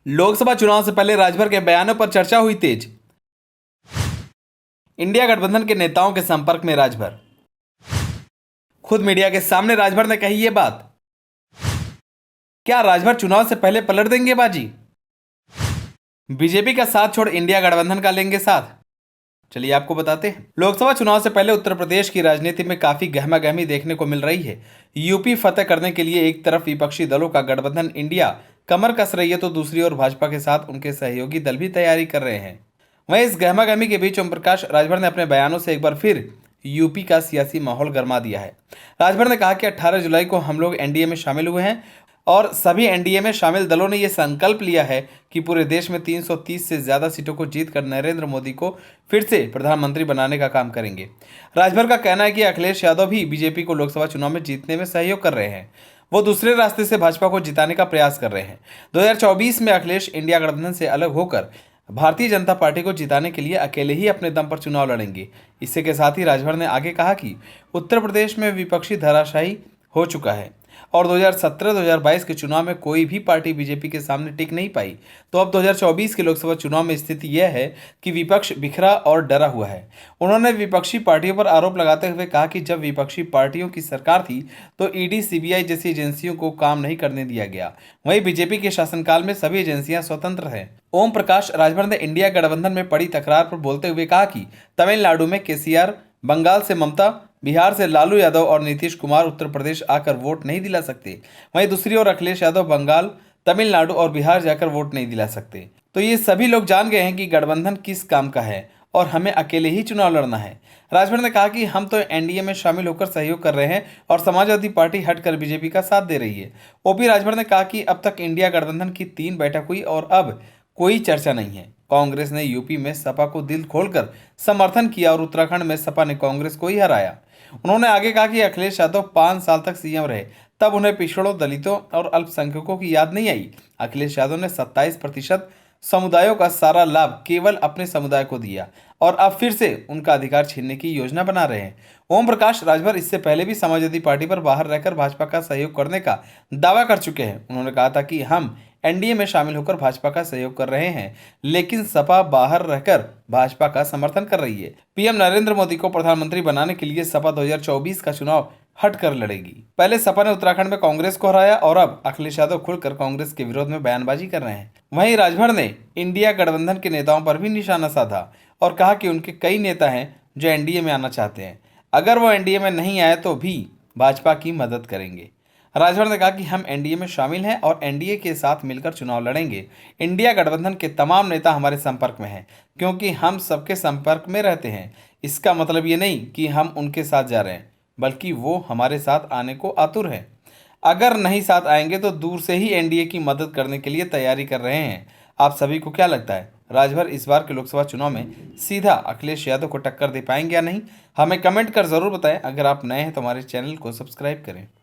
लोकसभा चुनाव से पहले राजभर के बयानों पर चर्चा हुई तेज। इंडिया गठबंधन के नेताओं के संपर्क में राजभर। खुद मीडिया के सामने राजभर ने कही ये बात। क्या राजभर चुनाव से पहले पलट देंगे बाजी? बीजेपी का साथ छोड़ इंडिया गठबंधन का लेंगे साथ। चलिए आपको बताते हैं। लोकसभा चुनाव से पहले उत्तर प्रदेश की राजनीति में काफी गहमागहमी देखने को मिल रही है। यूपी फतेह करने के लिए एक तरफ विपक्षी दलों का गठबंधन इंडिया कमर कस रही है, तो दूसरी ओर भाजपा के साथ उनके सहयोगी दल भी तैयारी कर रहे हैं। वहीं इस गहमागहमी के बीच ओम प्रकाश राजभर ने अपने बयानों से एक बार फिर यूपी का सियासी माहौल गर्मा दिया है। राजभर ने कहा कि 18 जुलाई को हम लोग एनडीए में शामिल हुए हैं और सभी एनडीए में शामिल दलों ने यह संकल्प लिया है कि पूरे देश में 330 से ज्यादा सीटों को जीतकर नरेंद्र मोदी को फिर से प्रधानमंत्री बनाने का काम करेंगे। राजभर का कहना है कि अखिलेश यादव भी बीजेपी को लोकसभा चुनाव में जीतने में सहयोग कर रहे हैं। वो दूसरे रास्ते से भाजपा को जिताने का प्रयास कर रहे हैं। 2024 में अखिलेश इंडिया गठबंधन से अलग होकर भारतीय जनता पार्टी को जिताने के लिए अकेले ही अपने दम पर चुनाव लड़ेंगे। इसी के साथ ही राजभर ने आगे कहा कि उत्तर प्रदेश में विपक्षी धराशायी हो चुका है और 2017-2022 के चुनाव में कोई भी पार्टी बीजेपी के सामने टिक नहीं पाई, तो अब 2024 के लोकसभा चुनाव में स्थिति यह है कि विपक्ष बिखरा और डरा हुआ है। उन्होंने विपक्षी पार्टियों पर आरोप लगाते हुए कहा कि जब विपक्षी पार्टियों की सरकार थी तो ईडी, सीबीआई जैसी एजेंसियों को काम नहीं करने दिया गया। वहीं बीजेपी के शासनकाल में सभी एजेंसियां स्वतंत्र हैं। ओम प्रकाश राजभर ने इंडिया गठबंधन में पड़ी तकरार पर बोलते हुए कहा कि तमिलनाडु में केसीआर, बंगाल से ममता, बिहार से लालू यादव और नीतीश कुमार उत्तर प्रदेश आकर वोट नहीं दिला सकते। वहीं दूसरी ओर अखिलेश यादव बंगाल, तमिलनाडु और बिहार जाकर वोट नहीं दिला सकते। तो ये सभी लोग जान गए हैं कि गठबंधन किस काम का है और हमें अकेले ही चुनाव लड़ना है। राजभर ने कहा कि हम तो एनडीए में शामिल होकर सहयोग कर रहे हैं और समाजवादी पार्टी हटकर बीजेपी का साथ दे रही है। ओपी राजभर ने कहा कि अब तक इंडिया गठबंधन की 3 बैठक हुई और अब कोई चर्चा नहीं है। कांग्रेस ने यूपी में सपा को दिल खोलकर समर्थन किया और उत्तराखंड में सपा ने कांग्रेस को ही हराया। उन्होंने आगे कहा कि अखिलेश यादव 5 साल तक सीएम रहे, तब उन्हें पिछड़ों, दलितों और अल्पसंख्यकों की याद नहीं आई। अखिलेश यादव ने 27% समुदायों का सारा लाभ केवल अपने समुदाय को दिया और अब फिर से उनका अधिकार छीनने की योजना बना रहे हैं। ओम प्रकाश राजभर इससे पहले भी समाजवादी पार्टी पर बाहर रहकर भाजपा का सहयोग करने का दावा कर चुके हैं। उन्होंने कहा था कि हम एनडीए में शामिल होकर भाजपा का सहयोग कर रहे हैं, लेकिन सपा बाहर रहकर भाजपा का समर्थन कर रही है। पीएम नरेंद्र मोदी को प्रधानमंत्री बनाने के लिए सपा 2024 का चुनाव हट कर लड़ेगी। पहले सपा ने उत्तराखंड में कांग्रेस को हराया और अब अखिलेश यादव खुलकर कांग्रेस के विरोध में बयानबाजी कर रहे हैं। वहीं राजभर ने इंडिया गठबंधन के नेताओं पर भी निशाना साधा और कहा कि उनके कई नेता हैं जो एनडीए में आना चाहते हैं। अगर वो एनडीए में नहीं आए तो भी भाजपा की मदद करेंगे। राजभर ने कहा कि हम एनडीए में शामिल हैं और एनडीए के साथ मिलकर चुनाव लड़ेंगे। इंडिया गठबंधन के तमाम नेता हमारे संपर्क में हैं, क्योंकि हम सबके संपर्क में रहते हैं। इसका मतलब ये नहीं कि हम उनके साथ जा रहे हैं, बल्कि वो हमारे साथ आने को आतुर हैं। अगर नहीं साथ आएंगे तो दूर से ही एनडीए की मदद करने के लिए तैयारी कर रहे हैं। आप सभी को क्या लगता है, राजभर इस बार के लोकसभा चुनाव में सीधा अखिलेश यादव को टक्कर दे पाएंगे या नहीं? हमें कमेंट कर जरूर बताएं। अगर आप नए हैं तो हमारे चैनल को सब्सक्राइब करें।